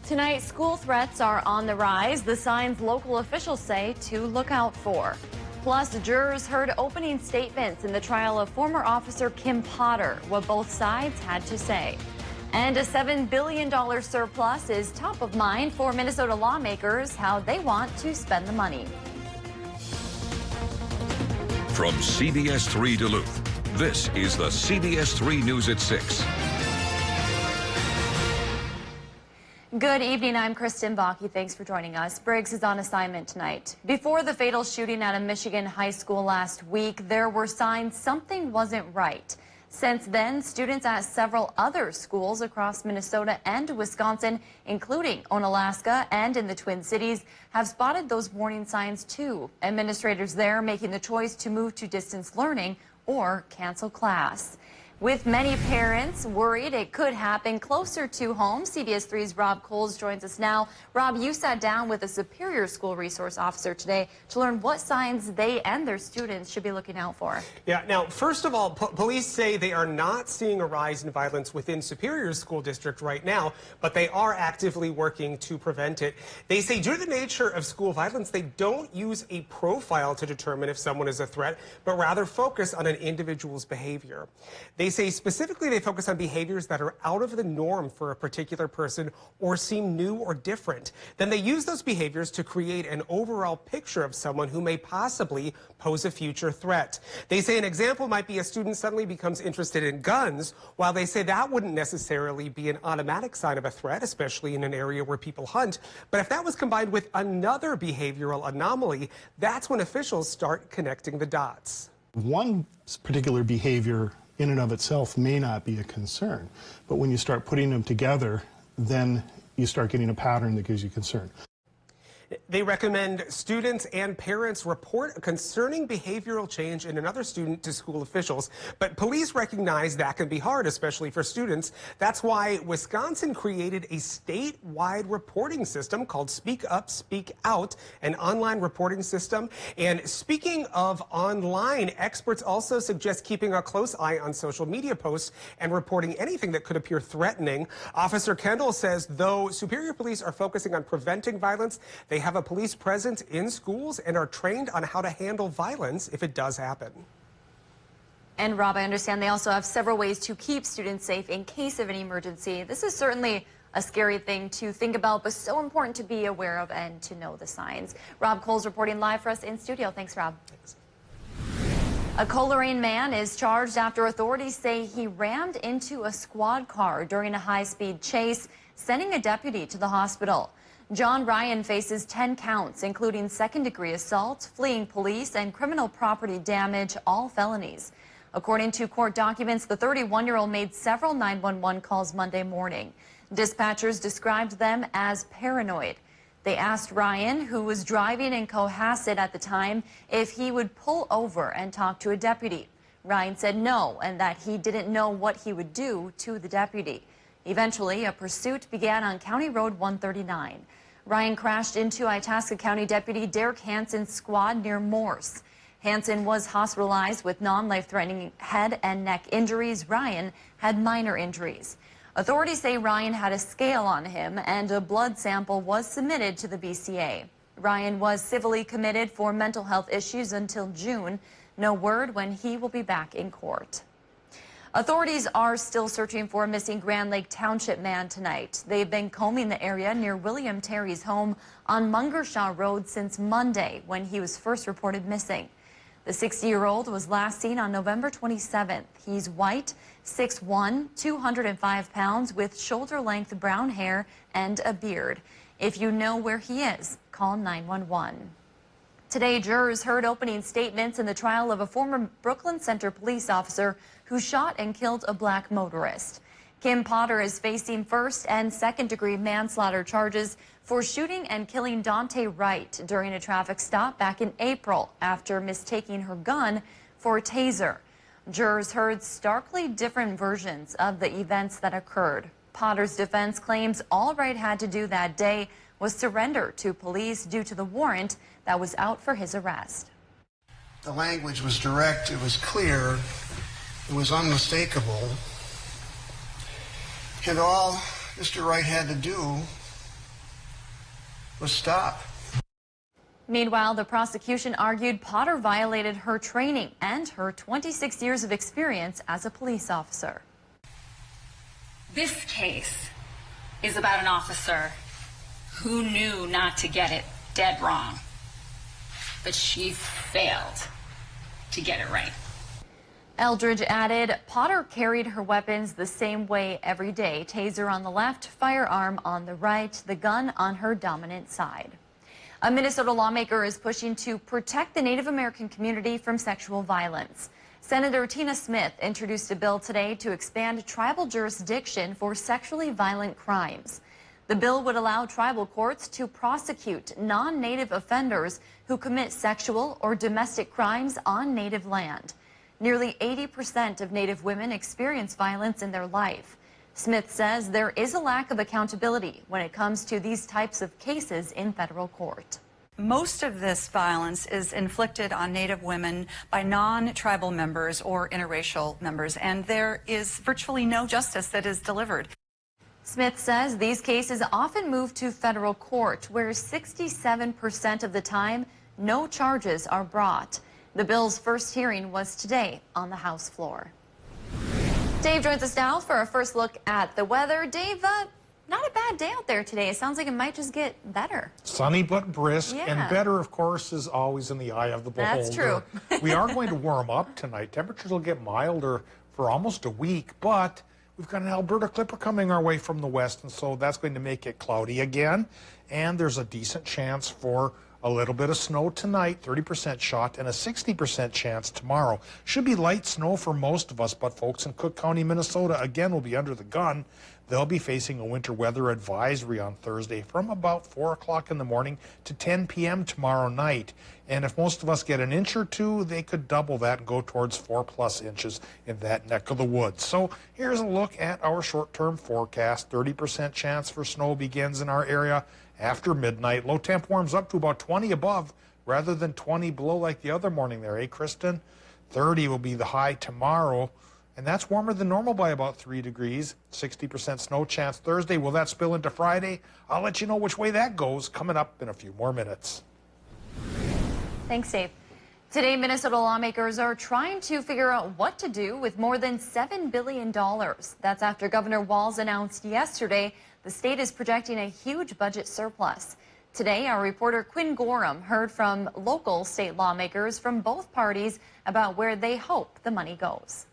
Tonight, school threats are on the rise, the signs local officials say to look out for. Plus, jurors heard opening statements in the trial of former officer Kim Potter, what both sides had to say. And a $7 billion surplus is top of mind for Minnesota lawmakers, how they want to spend the money. From CBS3 Duluth, this is the CBS3 News at 6. Good evening, I'm Kristen Bakke. Thanks for joining us. Briggs is on assignment tonight. Before the fatal shooting at a Michigan high school last week, there were signs something wasn't right. Since then, students at several other schools across Minnesota and Wisconsin, including Onalaska and in the Twin Cities, have spotted those warning signs too. Administrators there making the choice to move to distance learning or cancel class. With many parents worried it could happen closer to home, CBS 3's Rob Coles joins us now. Rob, you sat down with a Superior School Resource Officer today to learn what signs they and their students should be looking out for. Yeah, now, first of all, police say they are not seeing a rise in violence within Superior School District right now, but they are actively working to prevent it. They say due to the nature of school violence, they don't use a profile to determine if someone is a threat, but rather focus on an individual's behavior. They say specifically they focus on behaviors that are out of the norm for a particular person or seem new or different. Then they use those behaviors to create an overall picture of someone who may possibly pose a future threat. They say an example might be a student suddenly becomes interested in guns, while they say that wouldn't necessarily be an automatic sign of a threat, especially in an area where people hunt. But if that was combined with another behavioral anomaly, that's when officials start connecting the dots. One particular behavior in and of itself may not be a concern, but when you start putting them together, then you start getting a pattern that gives you concern. They recommend students and parents report a concerning behavioral change in another student to school officials. But police recognize that can be hard, especially for students. That's why Wisconsin created a statewide reporting system called Speak Up, Speak Out, an online reporting system. And speaking of online, experts also suggest keeping a close eye on social media posts and reporting anything that could appear threatening. Officer Kendall says, though Superior Police are focusing on preventing violence, they have a police presence in schools and are trained on how to handle violence if it does happen. And Rob, I understand they also have several ways to keep students safe in case of an emergency. This is certainly a scary thing to think about, but so important to be aware of and to know the signs. Rob Coles reporting live for us in studio. Thanks, Rob. Thanks. A Coleraine man is charged after authorities say he rammed into a squad car during a high-speed chase, sending a deputy to the hospital. John Ryan faces 10 counts, including second-degree assault, fleeing police, and criminal property damage, all felonies. According to court documents, the 31-year-old made several 911 calls Monday morning. Dispatchers described them as paranoid. They asked Ryan, who was driving in Cohasset at the time, if he would pull over and talk to a deputy. Ryan said no, and that he didn't know what he would do to the deputy. Eventually, a pursuit began on County Road 139. Ryan crashed into Itasca County Deputy Derek Hansen's squad near Morse. Hansen was hospitalized with non-life-threatening head and neck injuries. Ryan had minor injuries. Authorities say Ryan had a scale on him and a blood sample was submitted to the BCA. Ryan was civilly committed for mental health issues until June. No word when he will be back in court. Authorities are still searching for a missing Grand Lake Township man tonight. They've been combing the area near William Terry's home on Mungershaw Road since Monday, when he was first reported missing. The 60-year-old was last seen on November 27th. He's white, 6'1", 205 pounds, with shoulder-length brown hair and a beard. If you know where he is, call 911. Today, jurors heard opening statements in the trial of a former Brooklyn Center police officer who shot and killed a black motorist. Kim Potter is facing first and second-degree manslaughter charges for shooting and killing Dante Wright during a traffic stop back in April after mistaking her gun for a taser. Jurors heard starkly different versions of the events that occurred. Potter's defense claims all Wright had to do that day was surrender to police due to the warrant that was out for his arrest. The language was direct, it was clear, it was unmistakable. And all Mr. Wright had to do was stop. Meanwhile, the prosecution argued Potter violated her training and her 26 years of experience as a police officer. This case is about an officer who knew not to get it dead wrong, but she failed to get it right. Eldridge added, Potter carried her weapons the same way every day. Taser on the left, firearm on the right, the gun on her dominant side. A Minnesota lawmaker is pushing to protect the Native American community from sexual violence. Senator Tina Smith introduced a bill today to expand tribal jurisdiction for sexually violent crimes. The bill would allow tribal courts to prosecute non-Native offenders who commit sexual or domestic crimes on Native land. Nearly 80% of Native women experience violence in their life. Smith says there is a lack of accountability when it comes to these types of cases in federal court. Most of this violence is inflicted on Native women by non-tribal members or interracial members, and there is virtually no justice that is delivered. Smith says these cases often move to federal court, where 67% of the time no charges are brought. The bill's first hearing was today on the House floor. Dave joins us now for a first look at the weather. Dave, not a bad day out there today. It sounds like it might just get better. Sunny but brisk, Yeah. and better, of course, is always in the eye of the beholder. That's true. We are going to warm up tonight. Temperatures will get milder for almost a week, but we've got an Alberta clipper coming our way from the west, and so that's going to make it cloudy again. And there's a decent chance for a little bit of snow tonight, 30% shot, and a 60% chance tomorrow. Should be light snow for most of us, but folks in Cook County, Minnesota, again, will be under the gun. They'll be facing a winter weather advisory on Thursday from about 4 o'clock in the morning to 10 p.m. tomorrow night. And if most of us get an inch or two, they could double that and go towards 4+ inches in that neck of the woods. So here's a look at our short-term forecast. 30% chance for snow begins in our area after midnight. Low temp warms up to about 20 above rather than 20 below like the other morning there, eh, Kristen? 30 will be the high tomorrow, and that's warmer than normal by about 3 degrees. 60% snow chance Thursday. Will that spill into Friday? I'll let you know which way that goes coming up in a few more minutes. Thanks, Dave. Today, Minnesota lawmakers are trying to figure out what to do with more than $7 billion. That's after Governor Walz announced yesterday the state is projecting a huge budget surplus. Today, our reporter Quinn Gorham heard from local state lawmakers from both parties about where they hope the money goes.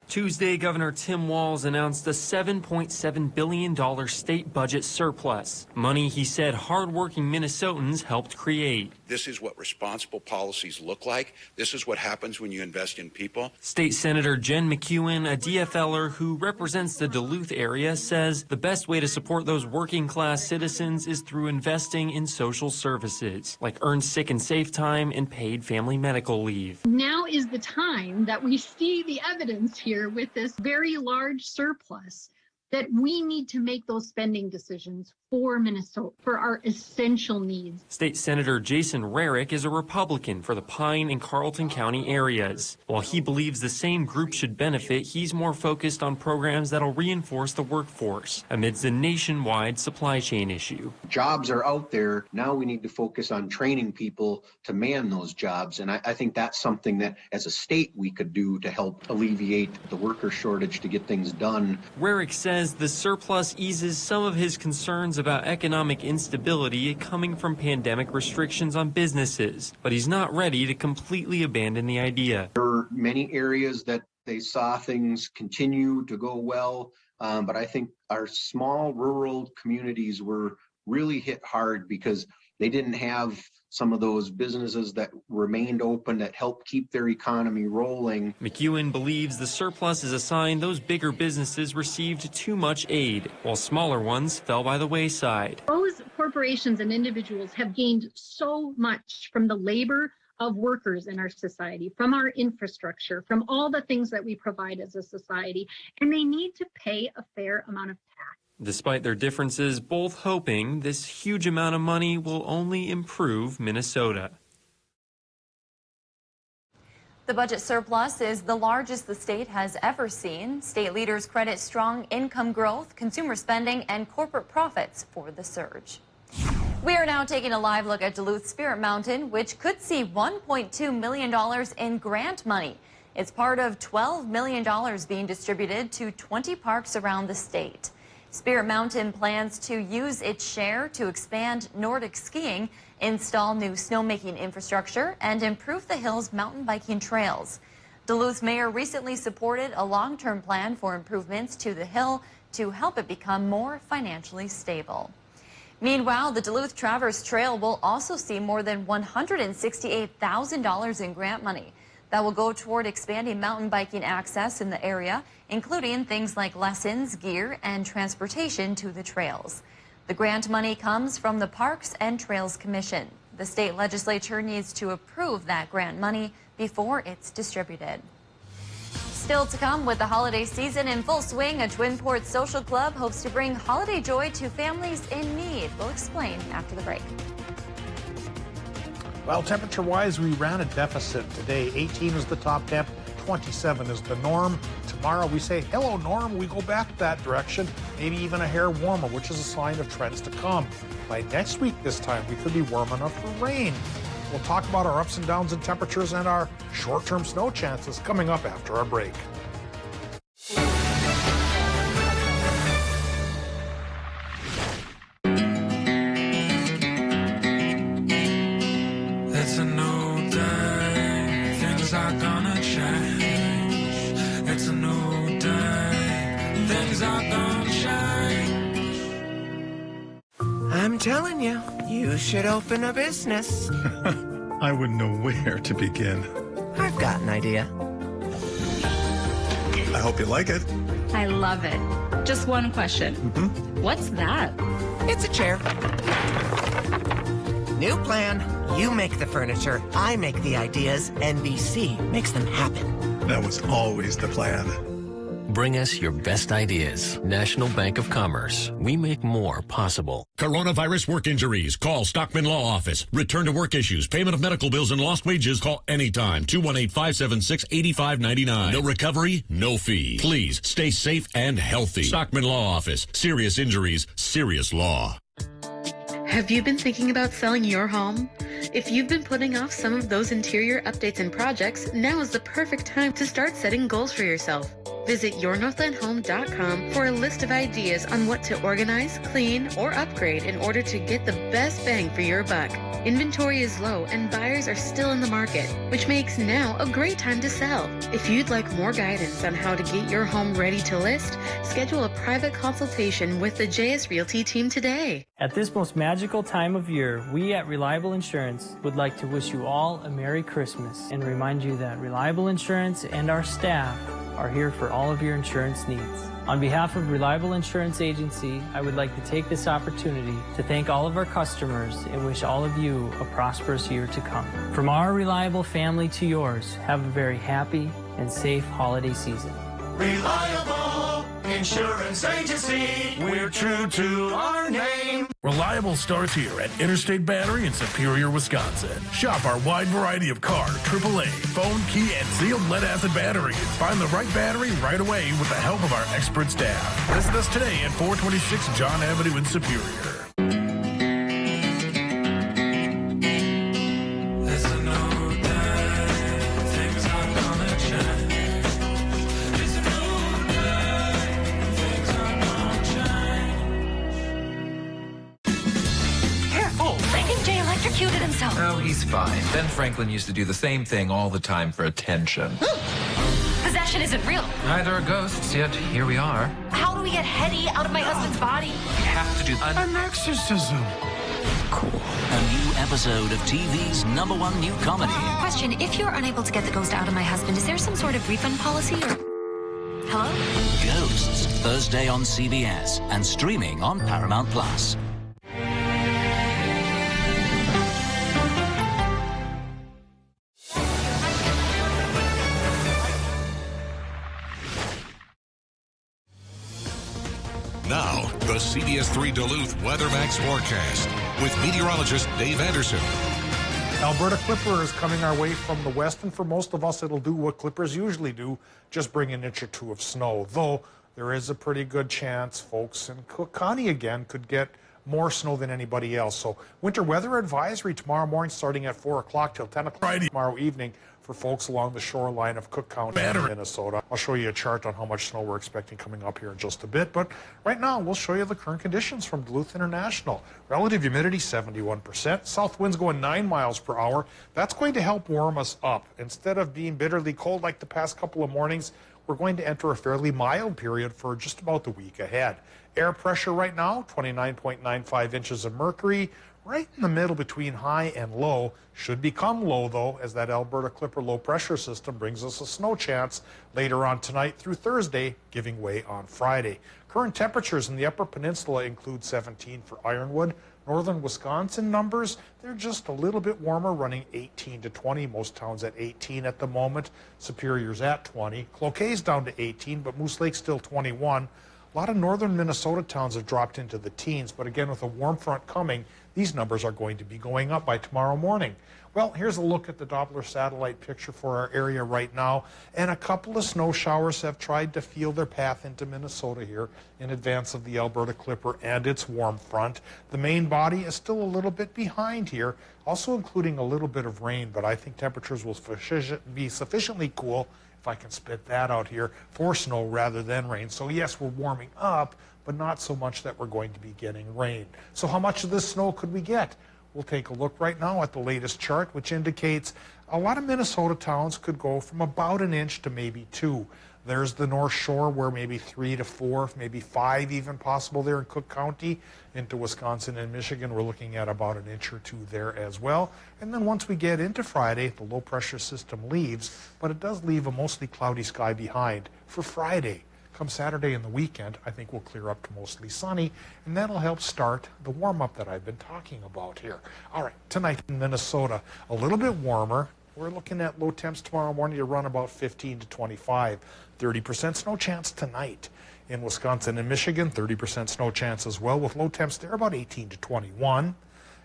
Tuesday, Governor Tim Walz announced a $7.7 billion state budget surplus. Money he said hardworking Minnesotans helped create. This is what responsible policies look like. This is what happens when you invest in people. State Senator Jen McEwen, a DFLer who represents the Duluth area, says the best way to support those working class citizens is through investing in social services, like earned sick and safe time and paid family medical leave. Now is the time that we see the evidence here with this very large surplus that we need to make those spending decisions for Minnesota, for our essential needs. State Senator Jason Rarick is a Republican for the Pine and Carlton County areas. While he believes the same group should benefit, he's more focused on programs that'll reinforce the workforce amidst a nationwide supply chain issue. Jobs are out there. Now we need to focus on training people to man those jobs. And I think that's something that as a state we could do to help alleviate the worker shortage to get things done. Rarick says the surplus eases some of his concerns about economic instability coming from pandemic restrictions on businesses, but he's not ready to completely abandon the idea. There are many areas that they saw things continue to go well, but I think our small rural communities were really hit hard because they didn't have some of those businesses that remained open that helped keep their economy rolling. McEwen believes the surplus is a sign those bigger businesses received too much aid, while smaller ones fell by the wayside. Those corporations and individuals have gained so much from the labor of workers in our society, from our infrastructure, from all the things that we provide as a society, and they need to pay a fair amount of tax. Despite their differences, both hoping this huge amount of money will only improve Minnesota. The budget surplus is the largest the state has ever seen. State leaders credit strong income growth, consumer spending, and corporate profits for the surge. We are now taking a live look at Duluth Spirit Mountain, which could see $1.2 million in grant money. It's part of $12 million being distributed to 20 parks around the state. Spirit Mountain plans to use its share to expand Nordic skiing, install new snowmaking infrastructure, and improve the hill's mountain biking trails. Duluth Mayor recently supported a long-term plan for improvements to the hill to help it become more financially stable. Meanwhile, the Duluth Traverse Trail will also see more than $168,000 in grant money that will go toward expanding mountain biking access in the area, including things like lessons, gear, and transportation to the trails. The grant money comes from the Parks and Trails Commission. The state legislature needs to approve that grant money before it's distributed. Still to come, with the holiday season in full swing, a Twin Ports social club hopes to bring holiday joy to families in need. We'll explain after the break. Well, temperature-wise, we ran a deficit today. 18 is the top temp, 27 is the norm. Tomorrow we say, hello, norm. We go back that direction, maybe even a hair warmer, which is a sign of trends to come. By next week this time, we could be warm enough for rain. We'll talk about our ups and downs in temperatures and our short-term snow chances coming up after our break. It's a new day, things are gonna change. It's a new day, things are gonna change. I'm telling you, you should open a business. I wouldn't know where to begin. I've got an idea. I hope you like it. I love it. Just one question. What's that? It's a chair. New plan. You make the furniture, I make the ideas, NBC makes them happen. That was always the plan. Bring us your best ideas. National Bank of Commerce. We make more possible. Coronavirus work injuries. Call Stockman Law Office. Return to work issues. Payment of medical bills and lost wages. Call anytime. 218-576-8599. No recovery, no fee. Please stay safe and healthy. Stockman Law Office. Serious injuries, serious law. Have you been thinking about selling your home? If you've been putting off some of those interior updates and projects, now is the perfect time to start setting goals for yourself. Visit yournorthlandhome.com for a list of ideas on what to organize, clean, or upgrade in order to get the best bang for your buck. Inventory is low and buyers are still in the market, which makes now a great time to sell. If you'd like more guidance on how to get your home ready to list, schedule a private consultation with the JS Realty team today. At this most magical time of year, we at Reliable Insurance would like to wish you all a Merry Christmas and remind you that Reliable Insurance and our staff are here for all of your insurance needs. On behalf of Reliable Insurance Agency, I would like to take this opportunity to thank all of our customers and wish all of you a prosperous year to come. From our Reliable family to yours, have a very happy and safe holiday season. Reliable Insurance Agency, we're true to our name. Reliable starts here at Interstate Battery in Superior, Wisconsin. Shop our wide variety of car, AAA, phone, key, and sealed lead-acid batteries. Find the right battery right away with the help of our expert staff. Visit us today at 426 John Avenue in Superior. Oh, he's fine. Ben Franklin used to do the same thing all the time for attention. Possession isn't real. Neither are ghosts, yet here we are. How do we get Hetty out of my husband's body? We have to do an exorcism. Cool. A new episode of TV's #1 new comedy. Question, if you're unable to get the ghost out of my husband, is there some sort of refund policy or... Hello? Ghosts, Thursday on CBS and streaming on Paramount+. Now, the CBS3 Duluth WeatherMax forecast with meteorologist Dave Anderson. Alberta Clipper is coming our way from the west, and for most of us, it'll do what clippers usually do, just bring an inch or two of snow. Though there is a pretty good chance folks in Cook County again could get more snow than anybody else. So winter weather advisory tomorrow morning starting at 4 o'clock till 10 o'clock tomorrow evening for folks along the shoreline of Cook County, Minnesota. I'll show you a chart on how much snow we're expecting coming up here in just a bit. But right now, we'll show you the current conditions from Duluth International. Relative humidity, 71%. South winds going 9 miles per hour. That's going to help warm us up. Instead of being bitterly cold like the past couple of mornings, we're going to enter a fairly mild period for just about the week ahead. Air pressure right now, 29.95 inches of mercury. Right in the middle between high and low. Should become low, though, as that Alberta Clipper low pressure system brings us a snow chance later on tonight through Thursday, giving way on Friday. Current temperatures in the Upper Peninsula include 17 for Ironwood. Northern Wisconsin numbers, they're just a little bit warmer, running 18 to 20. Most towns at 18 at the moment. Superior's at 20. Cloquet's down to 18, but Moose Lake's still 21. A lot of northern Minnesota towns have dropped into the teens, but again, with a warm front coming, these numbers are going to be going up by tomorrow morning. Well, here's a look at the Doppler satellite picture for our area right now, and a couple of snow showers have tried to feel their path into Minnesota here in advance of the Alberta Clipper and its warm front. The main body is still a little bit behind here, also including a little bit of rain, but I think temperatures will be sufficiently cool, if I can spit that out here, for snow rather than rain. So yes, we're warming up, but not so much that we're going to be getting rain. So how much of this snow could we get? We'll take a look right now at the latest chart, which indicates a lot of Minnesota towns could go from about an inch to maybe 2. There's the North Shore where maybe 3 to 4, maybe 5 even possible there in Cook County. Into Wisconsin and Michigan, we're looking at about an inch or 2 there as well. And then once we get into Friday, the low pressure system leaves, but it does leave a mostly cloudy sky behind for Friday. Come Saturday and the weekend, I think we'll clear up to mostly sunny, and that'll help start the warm-up that I've been talking about here. All right, tonight in Minnesota, a little bit warmer. We're looking at low temps tomorrow morning to run about 15 to 25. 30% snow chance tonight. In Wisconsin and Michigan, 30% snow chance as well, with low temps there about 18 to 21.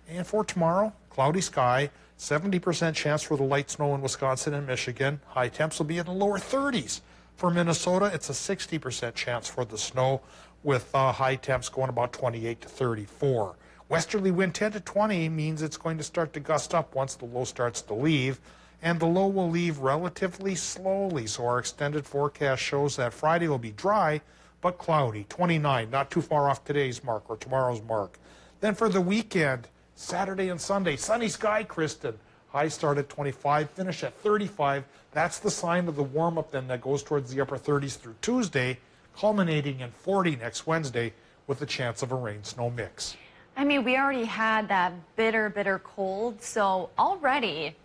And for tomorrow, cloudy sky, 70% chance for the light snow in Wisconsin and Michigan. High temps will be in the lower 30s. For Minnesota, it's a 60% chance for the snow, with high temps going about 28 to 34. Westerly wind 10 to 20 means it's going to start to gust up once the low starts to leave, and the low will leave relatively slowly. So our extended forecast shows that Friday will be dry, but cloudy, 29, not too far off today's mark or tomorrow's mark. Then for the weekend, Saturday and Sunday, sunny sky, Kristen. High start at 25, finish at 35. That's the sign of the warm-up then that goes towards the upper 30s through Tuesday, culminating in 40 next Wednesday with a chance of a rain-snow mix. I mean, we already had that bitter cold, so already,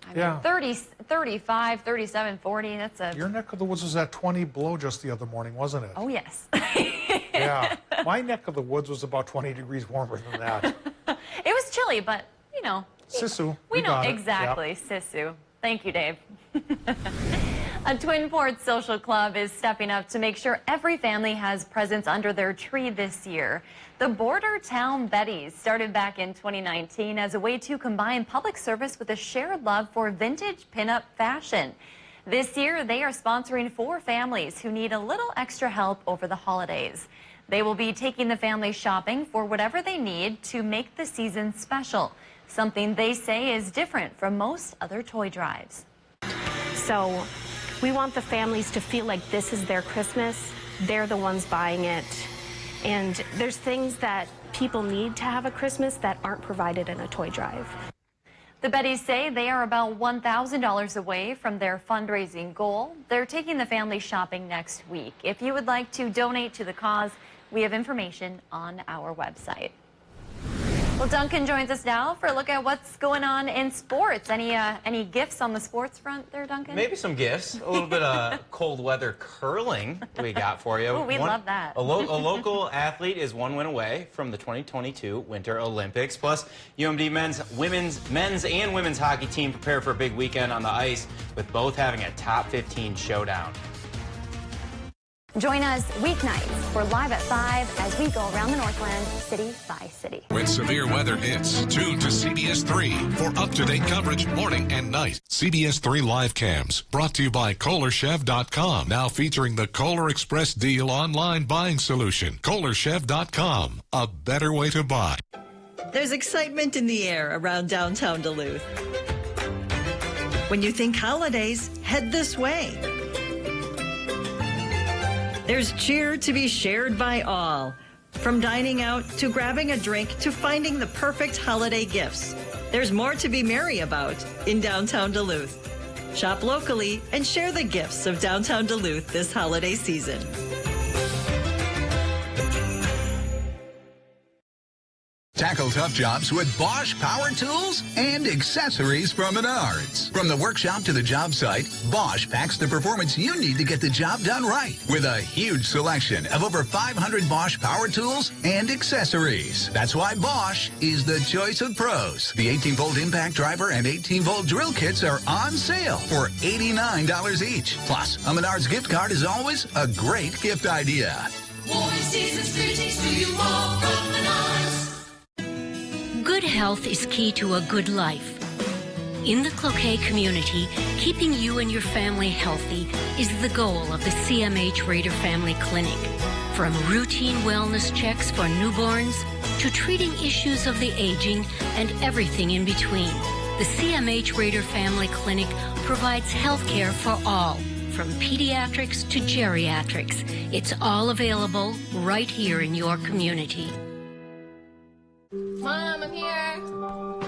I mean, 30, 35, 37, 40, that's a... Your neck of the woods was at 20 below just the other morning, wasn't it? Oh, yes. Yeah. My neck of the woods was about 20 degrees warmer than that. It was chilly, but, you know... Sisu. We know got it. exactly, yep. Sisu. Thank you, Dave. A Twin Ports Social Club is stepping up to make sure every family has presents under their tree this year. The Border Town Betties started back in 2019 as a way to combine public service with a shared love for vintage pinup fashion. This year, they are sponsoring 4 families who need a little extra help over the holidays. They will be taking the family shopping for whatever they need to make the season special, something they say is different from most other toy drives. So we want the families to feel like this is their Christmas. They're the ones buying it. And there's things that people need to have a Christmas that aren't provided in a toy drive. The Bettys say they are about $1,000 away from their fundraising goal. They're taking the family shopping next week. If you would like to donate to the cause, we have information on our website. Well, Duncan joins us now for a look at what's going on in sports. Any gifts on the sports front there, Duncan? Maybe some gifts. A little bit of cold weather curling we got for you. Oh, we love that. A local athlete is 1 win away from the 2022 Winter Olympics. Plus, UMD men's and women's hockey team prepare for a big weekend on the ice, with both having a top 15 showdown. Join us weeknights for Live at 5 as we go around the Northland city by city. When severe weather hits, tune to CBS3 for up-to-date coverage morning and night. CBS3 Live Cams, brought to you by KohlerChev.com, now featuring the Kohler Express Deal online buying solution. KohlerChev.com, a better way to buy. There's excitement in the air around downtown Duluth. When you think holidays, head this way. There's cheer to be shared by all. From dining out to grabbing a drink to finding the perfect holiday gifts. There's more to be merry about in downtown Duluth. Shop locally and share the gifts of downtown Duluth this holiday season. Tackle tough jobs with Bosch Power Tools and accessories from Menards. From the workshop to the job site, Bosch packs the performance you need to get the job done right with a huge selection of over 500 Bosch Power Tools and accessories. That's why Bosch is the choice of pros. The 18-volt impact driver and 18-volt drill kits are on sale for $89 each. Plus, a Menards gift card is always a great gift idea. Warm season's greetings to you all from Menards. Good health is key to a good life. In the Cloquet community, keeping you and your family healthy is the goal of the CMH Raider Family Clinic. From routine wellness checks for newborns to treating issues of the aging and everything in between, the CMH Raider Family Clinic provides health care for all, from pediatrics to geriatrics. It's all available right here in your community. Mom, I'm here. Mom,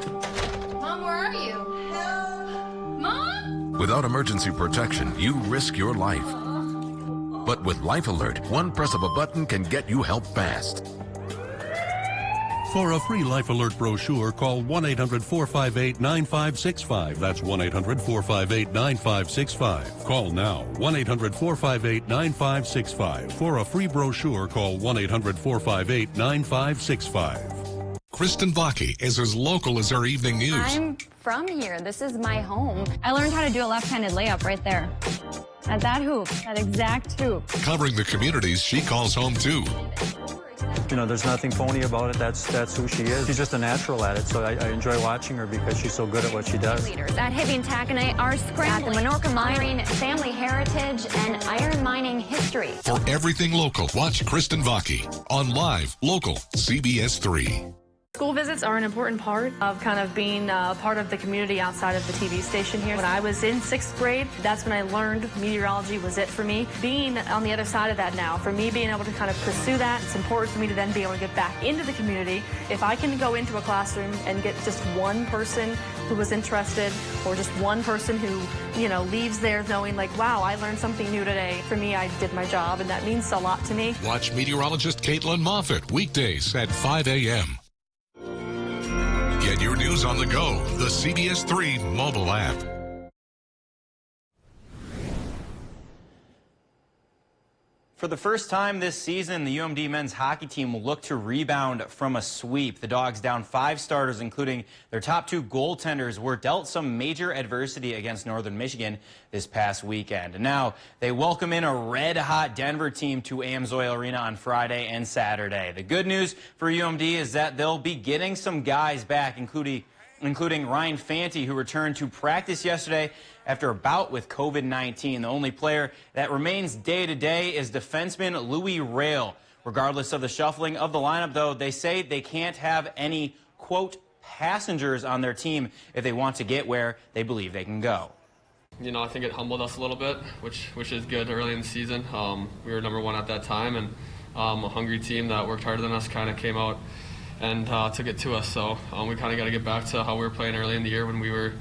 where are you? Help. Mom? Without emergency protection, you risk your life. But with Life Alert, one press of a button can get you help fast. For a free Life Alert brochure, call 1-800-458-9565. That's 1-800-458-9565. Call now, 1-800-458-9565. For a free brochure, call 1-800-458-9565. Kristen Bakke is as local as our evening news. I'm from here. This is my home. I learned how to do a left-handed layup right there. At that hoop, that exact hoop. Covering the communities she calls home too. You know, there's nothing phony about it. That's who she is. She's just a natural at it, so I enjoy watching her because she's so good at what she does. Leaders at Hibbing and Taconite are scrambling at the Menorca Mining, family heritage, and iron mining history. For everything local, watch Kristen Bakke on Live Local CBS3. School visits are an important part of kind of being part of the community outside of the TV station here. When I was in 6th grade, that's when I learned meteorology was it for me. Being on the other side of that now, for me being able to kind of pursue that, it's important for me to then be able to get back into the community. If I can go into a classroom and get just one person who was interested, or just one person who, you know, leaves there knowing like, wow, I learned something new today. For me, I did my job, and that means a lot to me. Watch meteorologist Caitlin Moffitt weekdays at 5 a.m. Get your news on the go, the CBS3 mobile app. For the first time this season, the UMD men's hockey team will look to rebound from a sweep. The Dogs, down 5 starters, including their top 2 goaltenders, were dealt some major adversity against Northern Michigan this past weekend. And now they welcome in a red-hot Denver team to Amsoil Arena on Friday and Saturday. The good news for UMD is that they'll be getting some guys back, including Ryan Fanti, who returned to practice yesterday after a bout with COVID-19. The only player that remains day-to-day is defenseman Louis Rail. Regardless of the shuffling of the lineup, though, they say they can't have any, quote, passengers on their team if they want to get where they believe they can go. You know, I think it humbled us a little bit, which is good early in the season. We were number 1 at that time, and a hungry team that worked harder than us kind of came out and took it to us. So we kind of got to get back to how we were playing early in the year when we were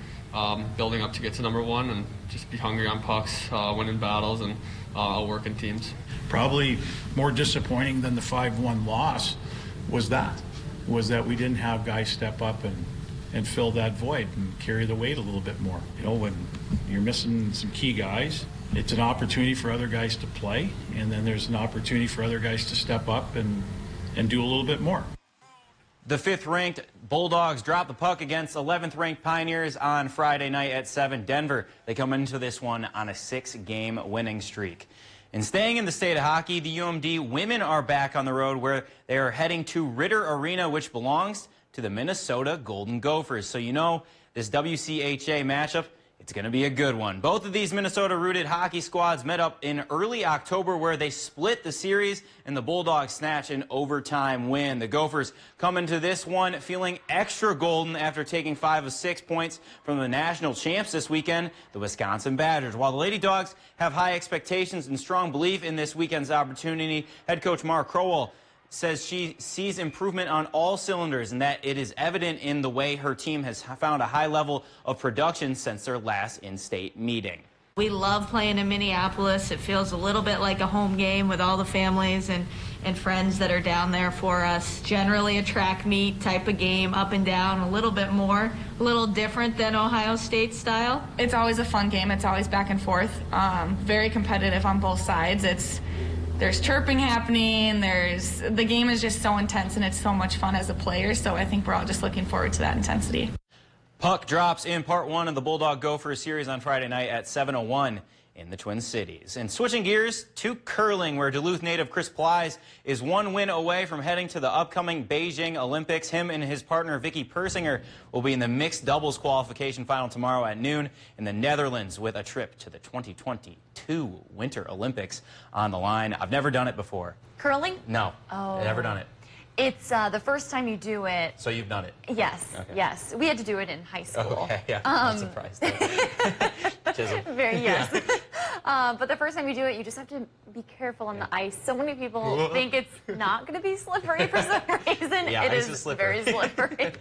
building up to get to number 1 and just be hungry on pucks, winning battles, and outworking teams. Probably more disappointing than the 5-1 loss was that we didn't have guys step up and fill that void and carry the weight a little bit more. You know, when you're missing some key guys, it's an opportunity for other guys to play, and then there's an opportunity for other guys to step up and do a little bit more. The 5th-ranked Bulldogs drop the puck against 11th-ranked Pioneers on Friday night at 7. Denver, they come into this one on a 6-game winning streak. And staying in the state of hockey, the UMD women are back on the road where they are heading to Ritter Arena, which belongs to the Minnesota Golden Gophers. So you know this WCHA matchup, it's going to be a good one. Both of these Minnesota-rooted hockey squads met up in early October where they split the series and the Bulldogs snatch an overtime win. The Gophers come into this one feeling extra golden after taking 5 of 6 points from the national champs this weekend, the Wisconsin Badgers. While the Lady Dogs have high expectations and strong belief in this weekend's opportunity, head coach Mark Crowell says she sees improvement on all cylinders and that it is evident in the way her team has found a high level of production since their last in-state meeting. We love playing in Minneapolis. It feels a little bit like a home game with all the families and friends that are down there for us. Generally a track meet type of game, up and down, a little bit more, a little different than Ohio State style. It's always a fun game. It's always back and forth. Very competitive on both sides. There's chirping happening, the game is just so intense and it's so much fun as a player, so I think we're all just looking forward to that intensity. Puck drops in part 1 of the Bulldog Gophers series on Friday night at 7:01 in the Twin Cities. And switching gears to curling, where Duluth native Chris Plies is 1 win away from heading to the upcoming Beijing Olympics. Him and his partner Vicky Persinger will be in the mixed doubles qualification final tomorrow at noon in the Netherlands with a trip to the 2022 Winter Olympics on the line. I've never done it before. Curling? No, Oh. I've never done it. It's the first time you do it. So you've done it? Yes, Okay. yes. We had to do it in high school. Okay, yeah, I'm surprised. Very, yes. But the first time you do it, you just have to be careful on the ice. So many people think it's not going to be slippery for some reason. Yeah, it ice is slippery. very slippery.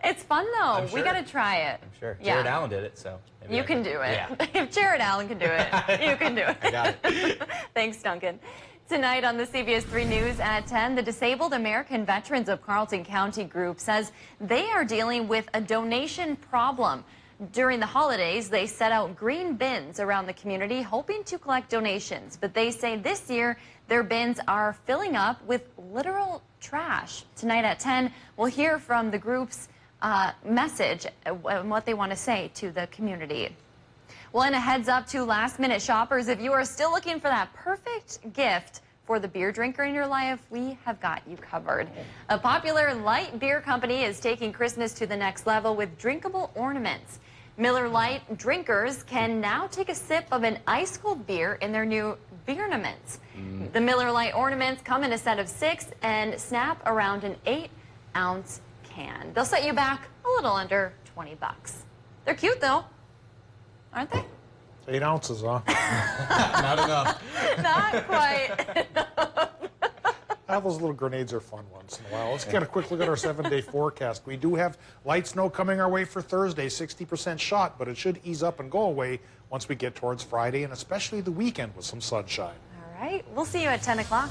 It's fun, though. I'm sure. We got to try it. I'm sure. Yeah. Jared Allen did it, so maybe You I can do it. Yeah. If Jared Allen can do it, you can do it. I got it. Thanks, Duncan. Tonight on the CBS3 News at 10, the Disabled American Veterans of Carleton County group says they are dealing with a donation problem. During the holidays, they set out green bins around the community hoping to collect donations. But they say this year their bins are filling up with literal trash. Tonight at 10, we'll hear from the group's message and what they want to say to the community. Well, and a heads up to last-minute shoppers, if you are still looking for that perfect gift for the beer drinker in your life, we have got you covered. A popular light beer company is taking Christmas to the next level with drinkable ornaments. Miller Lite drinkers can now take a sip of an ice-cold beer in their new Beer-naments. The Miller Lite ornaments come in a set of 6 and snap around an 8-ounce can. They'll set you back a little under 20 bucks. They're cute, though. Aren't they? 8 ounces, huh? Not enough. Not quite. Those little grenades are fun once in a while. Let's get a quick look at our 7-day forecast. We do have light snow coming our way for Thursday, 60% shot, but it should ease up and go away once we get towards Friday and especially the weekend with some sunshine. All right. We'll see you at 10 o'clock.